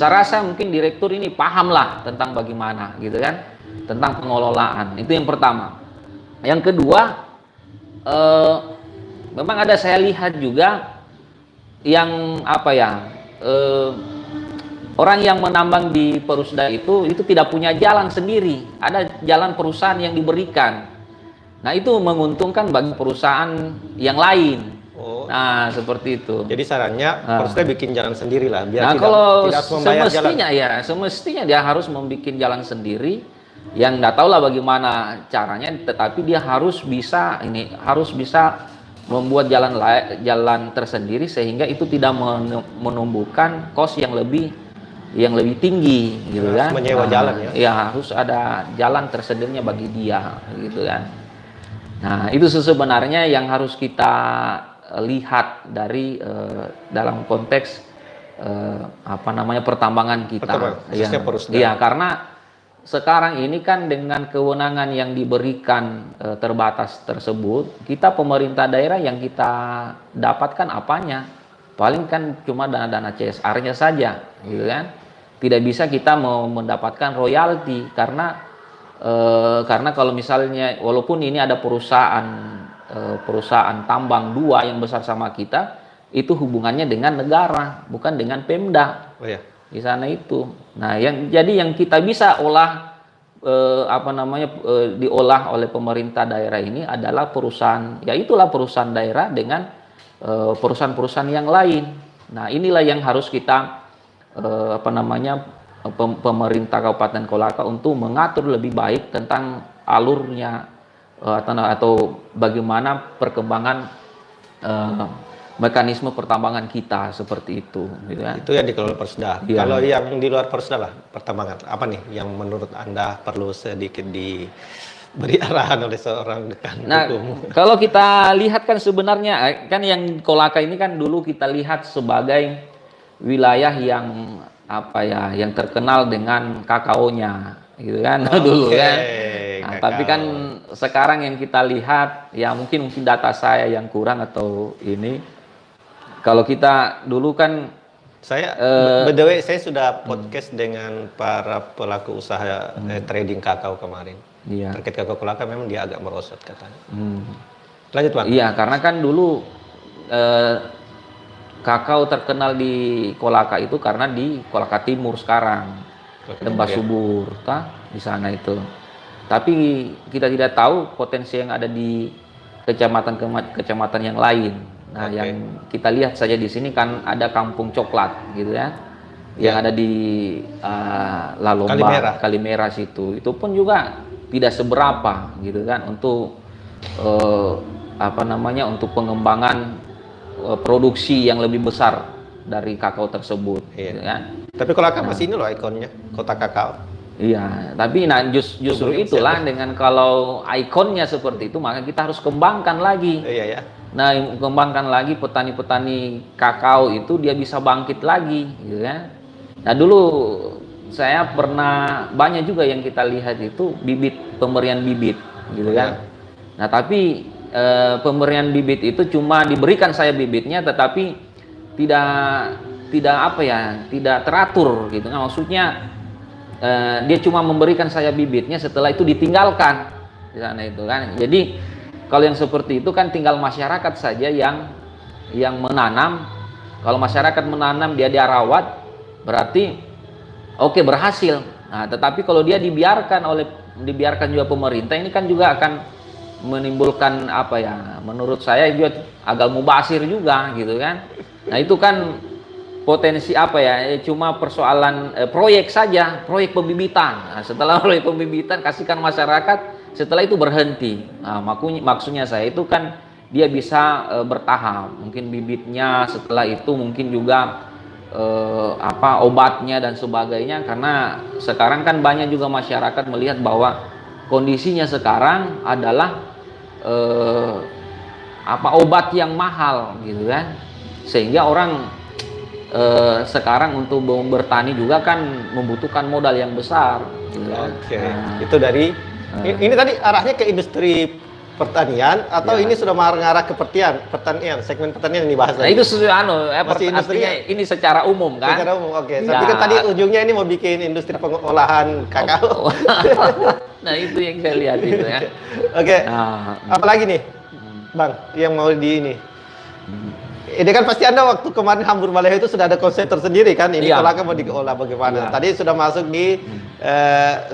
Saya rasa mungkin direktur ini paham lah tentang bagaimana gitu kan, tentang pengelolaan. Itu yang pertama. Yang kedua, memang ada saya lihat juga yang apa ya, orang yang menambang di Perusda itu tidak punya jalan sendiri, ada jalan perusahaan yang diberikan. Nah itu menguntungkan bagi perusahaan yang lain. Oh. Nah seperti itu. Jadi sarannya Perusda bikin jalan sendiri lah, biar Nah tidak kalau harus membayar semestinya jalan. ya, semestinya dia harus membuat jalan sendiri. Yang nggak tahu lah bagaimana caranya, tetapi dia harus bisa membuat jalan tersendiri sehingga itu tidak menumbuhkan kos yang lebih tinggi gitu kan. Menyewa jalan ya. Ya harus ada jalan tersendirinya bagi dia gitu kan. Nah itu sebenarnya yang harus kita lihat dari dalam konteks pertambangan kita. Iya, karena sekarang ini kan dengan kewenangan yang diberikan terbatas tersebut, kita pemerintah daerah yang kita dapatkan apanya? Paling kan cuma dana-dana CSR-nya saja, gitu kan? Tidak bisa kita mau mendapatkan royalti karena kalau misalnya walaupun ini ada perusahaan tambang dua yang besar sama kita, itu hubungannya dengan negara, bukan dengan Pemda. Oh ya. Di sana itu. Nah, yang kita bisa olah diolah oleh pemerintah daerah ini adalah perusahaan, ya itulah perusahaan daerah dengan perusahaan-perusahaan yang lain. Nah, inilah yang harus kita pemerintah Kabupaten Kolaka untuk mengatur lebih baik tentang alurnya atau bagaimana perkembangan mekanisme pertambangan kita seperti itu, gitu kan? Itu yang dikelola Perusda. Ya. Kalau yang di luar Perusda lah, pertambangan, apa nih yang menurut Anda perlu sedikit diberi arahan oleh seorang dekan hukum? Kalau kita lihat kan sebenarnya kan yang Kolaka ini kan dulu kita lihat sebagai wilayah yang yang terkenal dengan kakaonya, gitu kan? Dulu kan. Nah, tapi kan sekarang yang kita lihat ya mungkin data saya yang kurang atau ini. Kalau kita dulu kan by the way, saya sudah podcast dengan para pelaku usaha trading kakao kemarin. Iya. Terkait kakao Kolaka memang dia agak merosot katanya. Lanjut Bang. Iya, karena kan dulu kakao terkenal di Kolaka itu karena di Kolaka Timur sekarang, Lembah Subur, di sana itu. Tapi kita tidak tahu potensi yang ada di kecamatan yang lain. Nah, yang kita lihat saja di sini kan ada Kampung Coklat, gitu ya, yang ada di Lalomba, Kalimera situ. Itu pun juga tidak seberapa, gitu kan, untuk untuk pengembangan produksi yang lebih besar dari kakao tersebut, gitu kan. Tapi Kolaka masih ini loh ikonnya, kota kakao. Iya, tapi justru itulah dengan kalau ikonnya seperti itu maka kita harus kembangkan lagi. Iya ya. Nah, kembangkan lagi petani-petani kakao itu dia bisa bangkit lagi, gitu kan. Nah, dulu saya pernah banyak juga yang kita lihat itu pemberian bibit, gitu kan. Nah, tapi pemberian bibit itu cuma diberikan saya bibitnya, tetapi tidak teratur, gitu kan. Maksudnya dia cuma memberikan saya bibitnya, setelah itu ditinggalkan di sana itu kan. Jadi kalau yang seperti itu kan tinggal masyarakat saja yang menanam. Kalau masyarakat menanam dia rawat, berarti berhasil. Nah, tetapi kalau dia dibiarkan juga pemerintah, ini kan juga akan menimbulkan menurut saya juga agak mubasir juga, gitu kan. Nah, itu kan potensi cuma persoalan proyek saja, proyek pembibitan. Nah, setelah proyek pembibitan kasihkan masyarakat, setelah itu berhenti. Nah, maksudnya saya itu kan dia bisa bertahap, mungkin bibitnya, setelah itu mungkin juga obatnya dan sebagainya, karena sekarang kan banyak juga masyarakat melihat bahwa kondisinya sekarang adalah obat yang mahal, gitu kan, sehingga orang sekarang untuk bertani juga kan membutuhkan modal yang besar, gitu kan. Itu dari ini tadi arahnya ke industri pertanian atau Ya. ini sudah mengarah ke pertanian, segmen pertanian yang dibahas Nah tadi? itu sesuai Masih industri artinya ini secara umum kan. Secara umum, oke. Saya Ya. pikir tadi ujungnya ini mau bikin industri pengolahan kakao. Nah itu yang saya lihat itu ya. Oke. Nah, Apalagi nih, Bang, yang mau di ini? Ini kan pasti Anda waktu kemarin Hambur Maleho itu sudah ada konsep tersendiri kan? Ini Iya. kolaka mau diolah bagaimana? Iya. Tadi sudah masuk di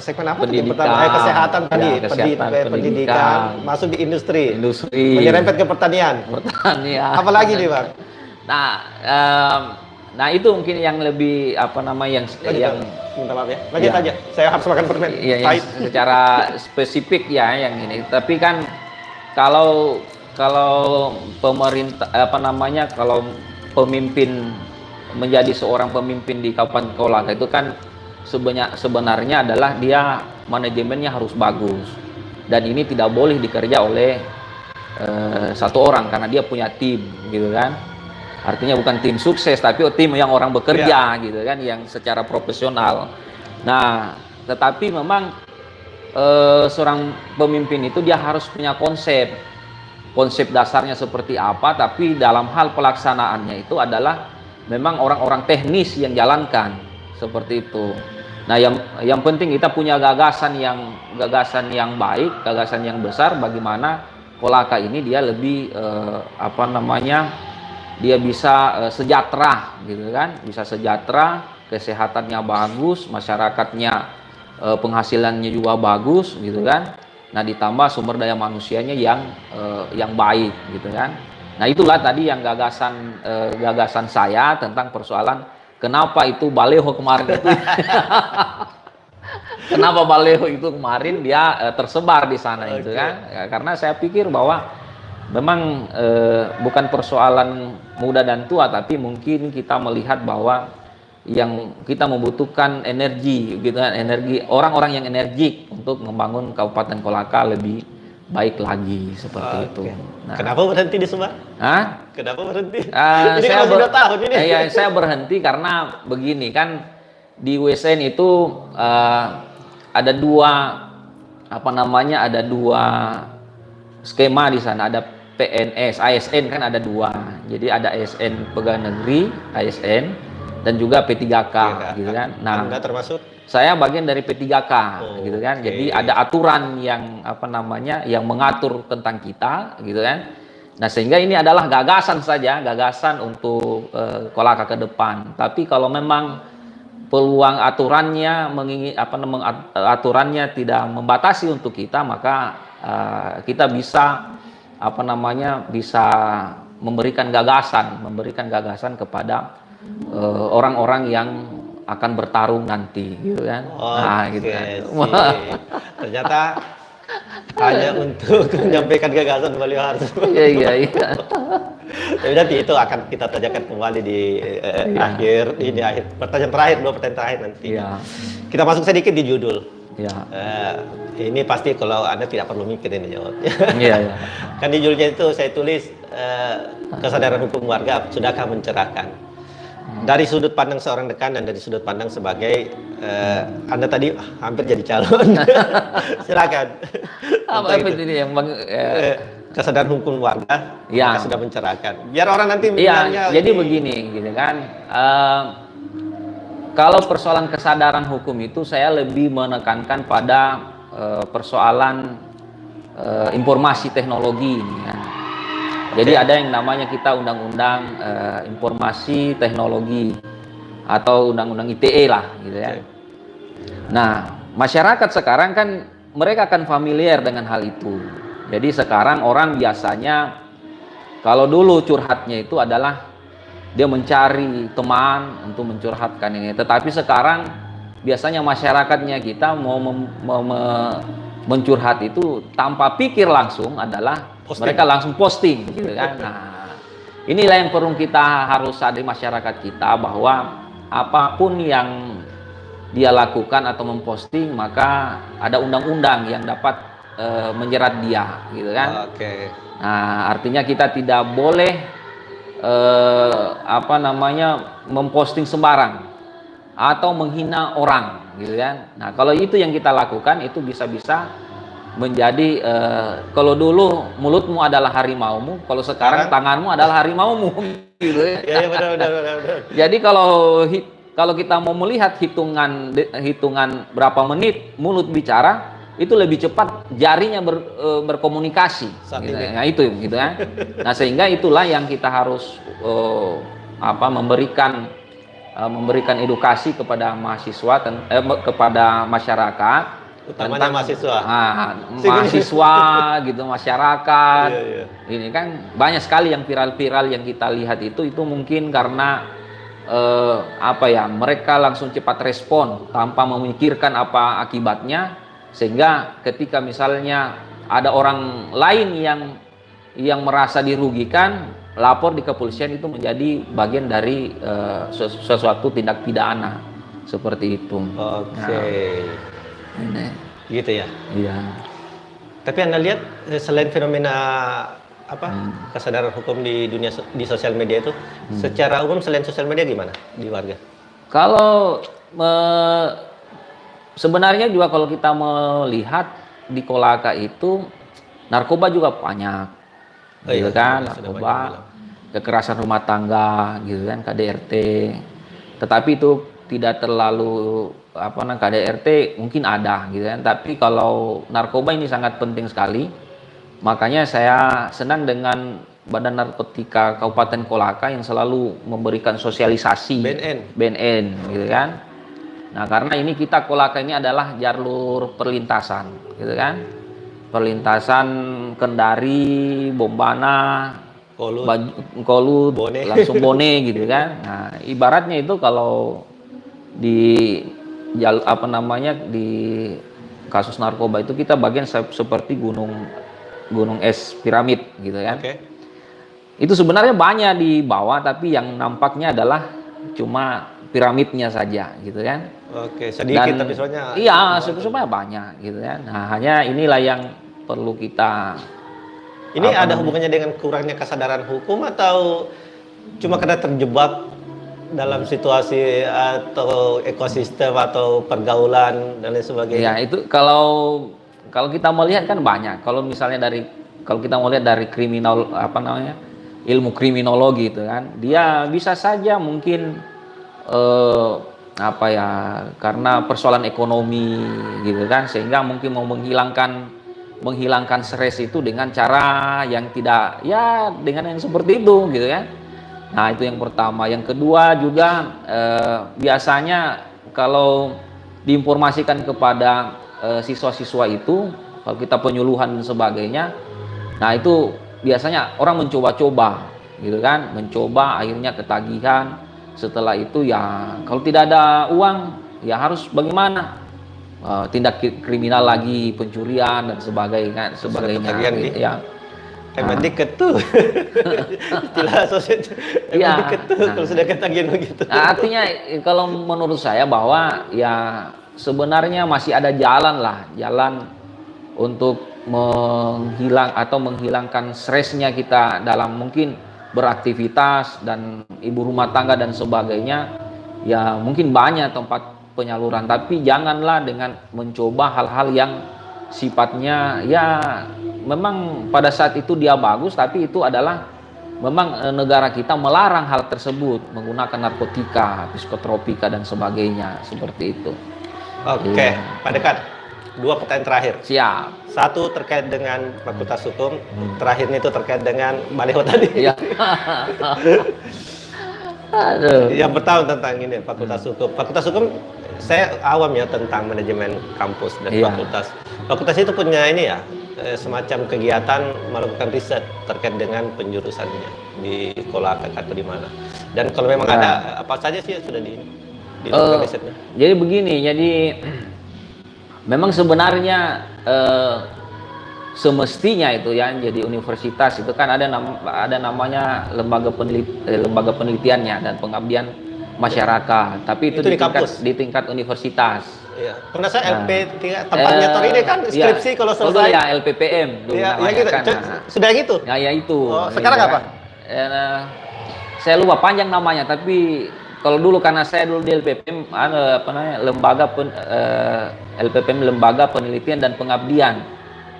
segmen apa? tadi? Pendidikan. Pertama, kesehatan Ya, tadi, kesehatan, pendidikan, pendidikan. masuk di industri, Industri. menyerempet ke pertanian. Pertanian. Apalagi nih, Bang? Nah itu mungkin yang lebih apa namanya yang Minta maaf ya. Lanjut Iya. aja. Saya harus makan permen. Iya, yang Pahit. secara spesifik ya yang ini. Tapi kan kalau pemerintah apa namanya kalau pemimpin menjadi seorang pemimpin di Kabupaten Kolaka itu kan sebenarnya adalah dia manajemennya harus bagus dan ini tidak boleh dikerja oleh satu orang karena dia punya tim gitu kan. Artinya bukan tim sukses tapi tim yang orang bekerja gitu kan yang secara profesional. Nah, tetapi memang seorang pemimpin itu dia harus punya konsep dasarnya seperti apa, tapi dalam hal pelaksanaannya itu adalah memang orang-orang teknis yang jalankan seperti itu. Nah, yang penting kita punya gagasan yang baik, gagasan yang besar bagaimana Kolaka ini dia lebih dia bisa sejahtera gitu kan, bisa sejahtera, kesehatannya bagus, masyarakatnya penghasilannya juga bagus gitu kan. Nah ditambah sumber daya manusianya yang baik gitu kan. Nah itulah tadi yang gagasan saya tentang persoalan kenapa itu Baleho kemarin itu kenapa Baleho itu kemarin dia tersebar di sana itu kan ya, karena saya pikir bahwa memang bukan persoalan muda dan tua tapi mungkin kita melihat bahwa yang kita membutuhkan energi gitu kan, energi orang-orang yang energik untuk membangun Kabupaten Kolaka lebih baik lagi seperti itu. Nah, kenapa berhenti di Sumbar? Hah? Kenapa berhenti? Ini saya kan 2 tahun ini. Saya berhenti karena begini kan di WSN itu ada ada dua skema di sana, ada PNS, ASN kan ada 2. Jadi ada ASN pegawai negeri, ASN dan juga P3K gitu kan. Nah, Anda termasuk? Saya bagian dari P3K gitu kan. Jadi ada aturan yang yang mengatur tentang kita gitu kan. Nah, sehingga ini adalah gagasan untuk Kolaka ke depan. Tapi kalau memang peluang aturannya aturannya tidak membatasi untuk kita, maka kita bisa bisa memberikan gagasan kepada orang-orang yang akan bertarung nanti gitu kan. Gitu kan. Ternyata hanya untuk menyampaikan gagasan beliau harus. Iya. Tapi nanti itu akan kita tanyakan kembali di akhir pertanyaan terakhir, 2 pertanyaan terakhir nanti. Iya. Kita masuk sedikit di judul. Iya. Ini pasti kalau Anda tidak perlu mikir ini jawabnya. Iya. Kan di judulnya itu saya tulis kesadaran hukum warga sudahkah mencerahkan. Dari sudut pandang seorang dekan dan dari sudut pandang sebagai Anda tadi hampir jadi calon. Silakan. Apa itu yang kesadaran hukum warga sudah mencerahkan. Biar orang nanti bilangnya jadi begini gitu kan. Kalau persoalan kesadaran hukum itu saya lebih menekankan pada persoalan informasi teknologi ini kan. Jadi ada yang namanya kita undang-undang informasi teknologi atau undang-undang ITE lah gitu ya. Nah, masyarakat sekarang kan mereka akan familiar dengan hal itu. Jadi sekarang orang biasanya kalau dulu curhatnya itu adalah dia mencari teman untuk mencurhatkan ini. Tetapi sekarang biasanya masyarakatnya kita mau mencurhat itu tanpa pikir langsung adalah mereka langsung posting gitu kan. Nah, inilah yang perlu kita harus sadari masyarakat kita bahwa apapun yang dia lakukan atau memposting maka ada undang-undang yang dapat menjerat dia gitu kan. Nah, artinya kita tidak boleh memposting sembarang atau menghina orang gitu kan. Nah, kalau itu yang kita lakukan itu bisa-bisa menjadi kalau dulu mulutmu adalah harimaumu, kalau sekarang tanganmu adalah harimaumu gitu ya. Ya, ya benar, benar, benar, benar. Jadi kalau kita mau melihat hitungan berapa menit mulut bicara, itu lebih cepat jarinya berkomunikasi gitu. Nah itu gitu kan. Nah sehingga itulah yang kita harus memberikan edukasi kepada mahasiswa kepada masyarakat, utamanya mahasiswa. Mahasiswa gitu, masyarakat. Iya, iya. Ini kan banyak sekali yang viral-viral yang kita lihat itu mungkin karena mereka langsung cepat respon tanpa memikirkan apa akibatnya, sehingga ketika misalnya ada orang lain yang merasa dirugikan, lapor di kepolisian, itu menjadi bagian dari sesuatu tindak pidana seperti itu. Oke. Nah, gitu ya. iya. Tapi Anda lihat selain fenomena kesadaran hukum di dunia di sosial media itu, secara umum selain sosial media gimana di warga? Kalau sebenarnya juga kalau kita melihat di Kolaka itu narkoba juga banyak, gitu kan, narkoba, kekerasan rumah tangga, gitu kan, KDRT. Tetapi itu tidak terlalu KDRT mungkin ada, gitu kan. Tapi kalau narkoba ini sangat penting sekali. Makanya saya senang dengan Badan Narkotika Kabupaten Kolaka yang selalu memberikan sosialisasi BNN, gitu kan. Nah, karena ini kita Kolaka ini adalah jalur perlintasan, gitu kan. Perlintasan Kendari, Bombana, Kolut, Bone. Langsung Bone gitu kan. Nah, ibaratnya itu kalau di di kasus narkoba itu kita bagian seperti gunung es piramid gitu kan. Okay. Itu sebenarnya banyak di bawah, tapi yang nampaknya adalah cuma piramidnya saja gitu kan. Oke, sedikit tapi soalnya iya, sebenarnya banyak gitu kan. Nah, hanya inilah yang perlu kita. Ini ada hubungannya dengan kurangnya kesadaran hukum atau cuma karena terjebak dalam situasi atau ekosistem atau pergaulan dan lain sebagainya? Ya, itu kalau kita melihat kan banyak. Kalau misalnya kalau kita mau lihat dari ilmu kriminologi itu kan, dia bisa saja mungkin karena persoalan ekonomi gitu kan, sehingga mungkin mau menghilangkan stres itu dengan cara yang tidak, ya dengan yang seperti itu gitu kan. Nah, itu yang pertama. Yang kedua juga biasanya kalau diinformasikan kepada siswa-siswa itu, kalau kita penyuluhan dan sebagainya, nah itu biasanya orang mencoba-coba gitu kan, mencoba akhirnya ketagihan. Setelah itu ya kalau tidak ada uang ya harus bagaimana, tindak kriminal lagi, pencurian dan sebagainya ya. Diket tuh istilah sosial diket tuh kalau sudah ketagihan begitu. Nah, artinya kalau menurut saya bahwa ya sebenarnya masih ada jalan untuk menghilangkan stresnya kita dalam mungkin beraktivitas dan ibu rumah tangga dan sebagainya. Ya mungkin banyak tempat penyaluran, tapi janganlah dengan mencoba hal-hal yang sifatnya ya memang pada saat itu dia bagus, tapi itu adalah memang negara kita melarang hal tersebut, menggunakan narkotika, psikotropika dan sebagainya seperti itu. Oke, Pak Dekan, 2 pertanyaan terakhir. Siap. Satu terkait dengan Fakultas Hukum, terakhirnya itu terkait dengan Baleho tadi. Iya. Aduh. Yang pertama tentang ini Fakultas Hukum. Fakultas Hukum saya awam ya tentang manajemen kampus dan fakultas. Fakultas itu punya ini ya, semacam kegiatan melakukan riset terkait dengan penjurusannya di Kolaka atau di mana. Dan kalau memang ada apa saja sih sudah dilakukan risetnya. Jadi begini, memang sebenarnya semestinya itu ya, jadi universitas itu kan ada namanya lembaga penelitiannya dan pengabdian masyarakat, tapi itu di tingkat universitas. Iya. Pernah saya LP tempatnya Toride kan skripsi kalau selesai. Ya LPPM dulu namanya gitu. Kan. Sudah gitu? Ya itu. Oh, sekarang apa? Saya lupa panjang namanya, tapi kalau dulu karena saya dulu di LPPM LPPM Lembaga Penelitian dan Pengabdian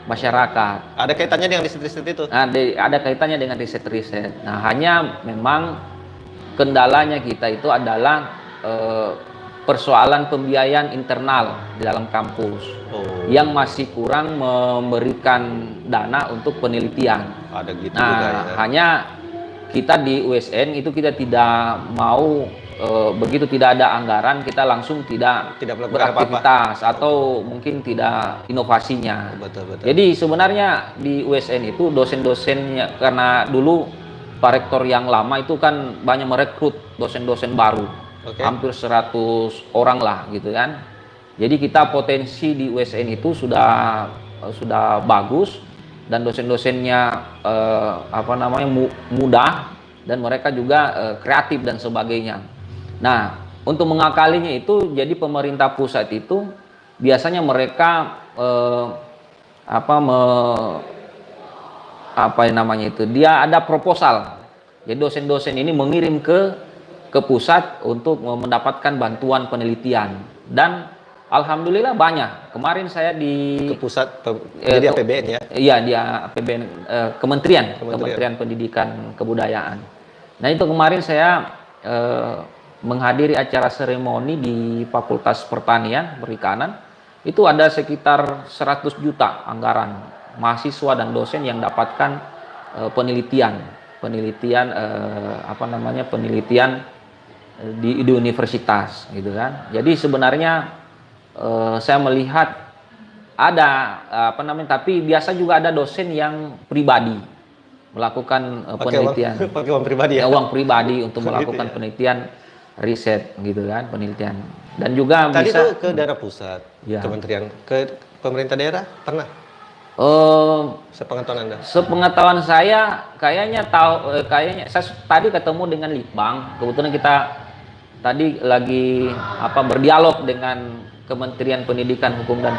masyarakat. Ada kaitannya dengan riset-riset itu? Nah, ada kaitannya dengan riset-riset. Nah, hanya memang kendalanya kita itu adalah persoalan pembiayaan internal di dalam kampus yang masih kurang memberikan dana untuk penelitian. Ada gitu Nah, juga ya. hanya kita di USN itu kita tidak mau begitu tidak ada anggaran kita langsung tidak melakukan beraktivitas atau mungkin tidak inovasinya. Betul. Jadi sebenarnya di USN itu dosen-dosennya, karena dulu Pak Rektor yang lama itu kan banyak merekrut dosen-dosen baru. Hampir 100 orang lah gitu kan. Jadi kita potensi di USN itu sudah bagus dan dosen-dosennya mudah dan mereka juga kreatif dan sebagainya. Nah, untuk mengakalinya itu jadi pemerintah pusat itu biasanya mereka dia ada proposal. Jadi dosen-dosen ini mengirim ke pusat untuk mendapatkan bantuan penelitian dan alhamdulillah banyak. Kemarin saya ke pusat jadi APBN ya? Iya, dia APBN Kementerian Pendidikan Kebudayaan. Nah, itu kemarin saya menghadiri acara seremoni di Fakultas Pertanian Perikanan. Itu ada sekitar 100 juta anggaran mahasiswa dan dosen yang dapatkan penelitian di universitas gitu kan. Jadi sebenarnya saya melihat ada tapi biasa juga ada dosen yang pribadi melakukan penelitian pakai uang pribadi ya? Uang pribadi untuk melakukan penelitian riset gitu kan, penelitian. Dan juga tadi bisa tuh ke daerah pusat, kementerian, ke pemerintah daerah pernah? Sepengetahuan Anda? Sepengetahuan saya kayaknya saya tadi ketemu dengan Litbang. Kebetulan kita tadi lagi berdialog dengan Kementerian Pendidikan Hukum dan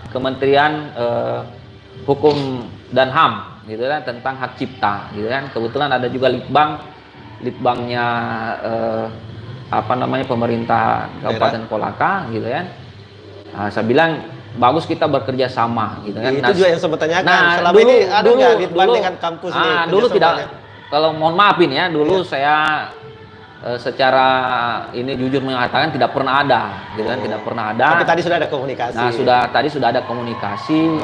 Kementerian Hukum dan HAM gitu kan, tentang hak cipta gitu kan. Kebetulan ada juga litbangnya pemerintah Kabupaten Kolaka gitu kan. Nah, saya bilang bagus kita bekerja sama gitu kan. Itu juga yang sempat tanyakan. Selama ini ada nggak litbang dengan kampus ini? Dulu tidak. Kalau mohon maafin ya, dulu saya secara ini jujur mengatakan tidak pernah ada, gitu kan, tidak pernah ada. Tapi tadi sudah ada komunikasi. Nah, tadi sudah ada komunikasi.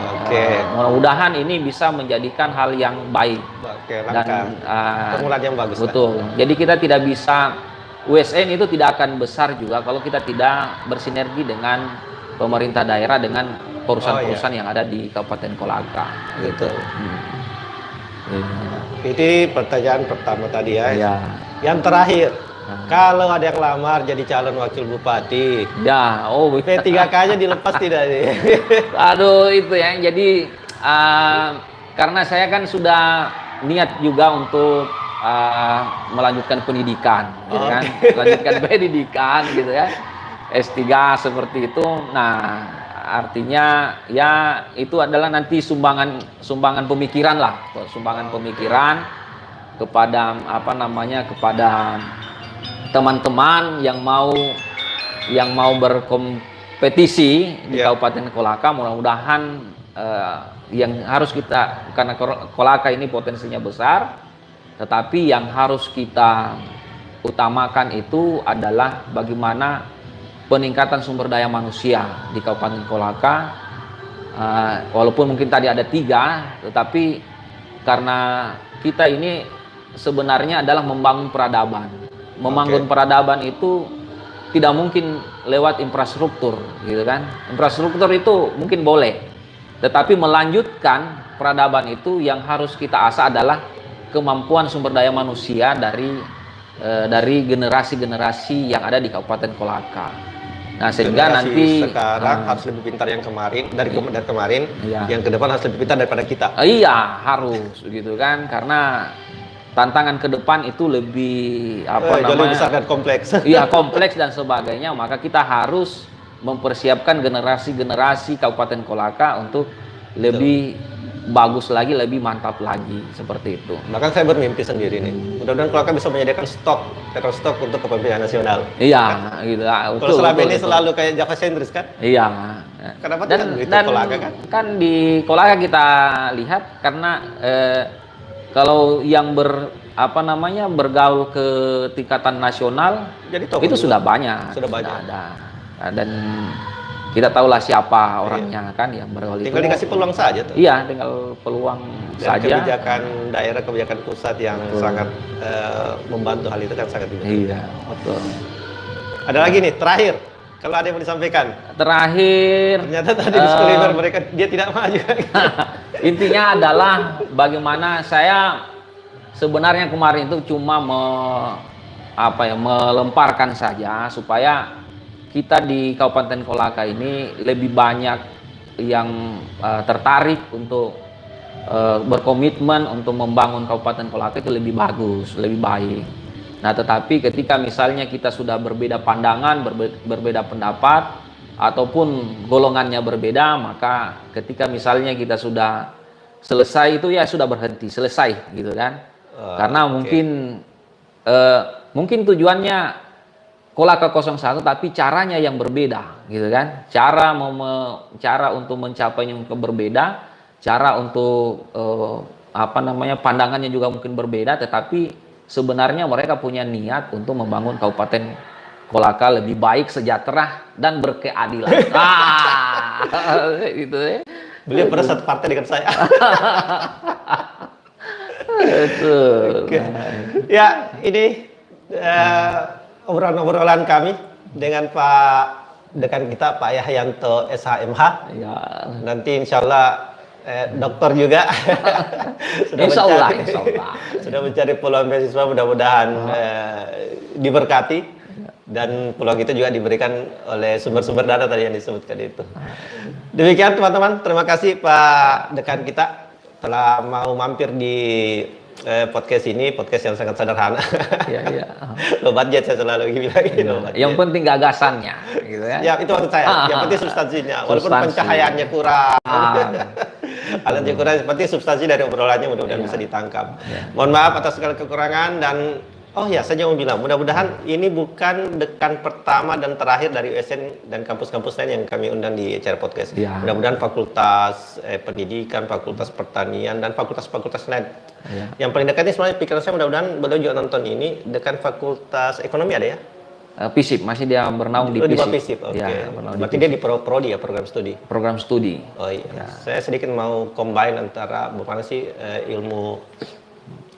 Mudah-mudahan ini bisa menjadikan hal yang baik. Dan permulaan yang bagus. Betul. Jadi kita tidak bisa, USN itu tidak akan besar juga kalau kita tidak bersinergi dengan pemerintah daerah, dengan perusahaan-perusahaan yang ada di Kabupaten Kolaka. Gitu. Ini pertanyaan pertama tadi ya. Yang terakhir. Kalau ada yang lamar jadi calon wakil bupati, P3K-nya dilepas tidak nih? Aduh, itu ya. Jadi karena saya kan sudah niat juga untuk melanjutkan pendidikan, gitu kan? Melanjutkan pendidikan, gitu ya. S3 seperti itu. Nah, artinya ya itu adalah nanti sumbangan pemikiran lah, sumbangan pemikiran kepada kepada teman-teman yang mau berkompetisi di Kabupaten Kolaka. Mudah-mudahan yang harus kita, karena Kolaka ini potensinya besar, tetapi yang harus kita utamakan itu adalah bagaimana peningkatan sumber daya manusia di Kabupaten Kolaka. Walaupun mungkin tadi ada 3, tetapi karena kita ini sebenarnya adalah membangun peradaban. Membangun peradaban itu tidak mungkin lewat infrastruktur, gitu kan. Infrastruktur itu mungkin boleh, tetapi melanjutkan peradaban itu yang harus kita asah adalah kemampuan sumber daya manusia dari generasi-generasi yang ada di Kabupaten Kolaka. Nah, sehingga nanti sekarang harus lebih pintar yang kemarin dari kemarin, yang ke depan harus lebih pintar daripada kita. Iya, harus gitu kan, karena tantangan ke depan itu lebih jauh besar dan kompleks. Iya, kompleks dan sebagainya. Maka kita harus mempersiapkan generasi-generasi Kabupaten Kolaka untuk lebih bagus lagi, lebih mantap lagi, seperti itu. Bahkan saya bermimpi sendiri nih. Mudah-mudahan Kolaka bisa menyediakan stok untuk kepemimpinan nasional. Iya, gitu. Kalau selama ini selalu kayak Java sentris kan? Iya, Kenapa tidak begitu Kolaka kan? Kan di Kolaka kita lihat karena kalau yang bergaul ke tingkatan nasional Jadi tokoh itu juga. sudah banyak, Sudah banyak. ada. Nah, dan kita tahulah siapa orangnya kan yang bergaul Tinggal itu. dikasih peluang saja tuh. Iya, tinggal peluang Dan saja. kebijakan daerah, kebijakan pusat yang sangat membantu hal itu kan sangat dibantu. Iya, betul. Ada lagi nih terakhir, kalau ada yang mau disampaikan. Terakhir, Ternyata tadi disclaimer mereka dia tidak maju. intinya adalah bagaimana saya sebenarnya kemarin itu cuma melemparkan saja supaya kita di Kabupaten Kolaka ini lebih banyak yang tertarik untuk berkomitmen untuk membangun Kabupaten Kolaka itu lebih bagus, lebih baik. Nah, tetapi ketika misalnya kita sudah berbeda pandangan, berbeda pendapat, ataupun golongannya berbeda, maka ketika misalnya kita sudah selesai itu ya sudah berhenti, selesai gitu kan. Karena mungkin tujuannya Kolaka 01 tapi caranya yang berbeda gitu kan. Cara untuk mencapainya mungkin berbeda, cara untuk pandangannya juga mungkin berbeda, tetapi sebenarnya mereka punya niat untuk membangun Kabupaten Kolaka lebih baik, sejahtera dan berkeadilan. Gitu ya. Beliau pada satu partai dengan saya. Betul. Oke. Ya, ini obrolan-obrolan kami dengan Pak dekan kita Pak Yahyanto SHMH. Ya. Nanti insya Allah dokter juga Insya Allah. sudah mencari peluang beasiswa, mudah-mudahan diberkati dan peluang itu juga diberikan oleh sumber-sumber dana tadi yang disebutkan itu. Demikian teman-teman, terima kasih Pak dekan kita telah mau mampir di podcast ini, podcast yang sangat sederhana. Iya. Low budget saya selalu bilang gitu. Yang penting gagasannya, gitu ya. Ya itu maksud saya. Yang penting substansinya, walaupun pencahayaannya kurang. Alatnya kurang, seperti substansi dari obrolannya mudah-mudahan bisa ditangkap. Mohon maaf atas segala kekurangan dan saya mau bilang mudah-mudahan ini bukan dekan pertama dan terakhir dari USN dan kampus-kampus lain yang kami undang di acara podcast. Ya. Mudah-mudahan fakultas pendidikan, fakultas pertanian dan fakultas-fakultas lain. Ya. Yang paling dekat ini sebenarnya pikiran saya mudah-mudahan beliau juga nonton ini dekan fakultas ekonomi ada ya? PISIP, masih dia bernaung di Di PISIP. PISIP, oke. Ya, Berarti dia di prodi ya, program studi. Program studi. Oh iya. Saya sedikit mau combine antara bagaimana sih ilmu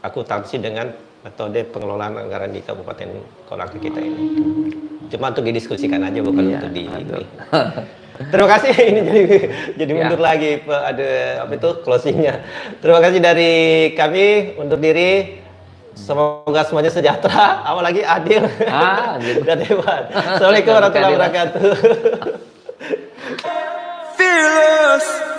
akuntansi dengan metode pengelolaan anggaran di Kabupaten Kolaka kita ini. Cuma untuk didiskusikan aja, bukan untuk di. Terima kasih. Ini jadi mundur lagi, ada closingnya. Terima kasih dari kami undur diri. Semoga semuanya sejahtera, apalagi adil Gitu. dan hebat. Assalamualaikum warahmatullahi wabarakatuh. Fearless.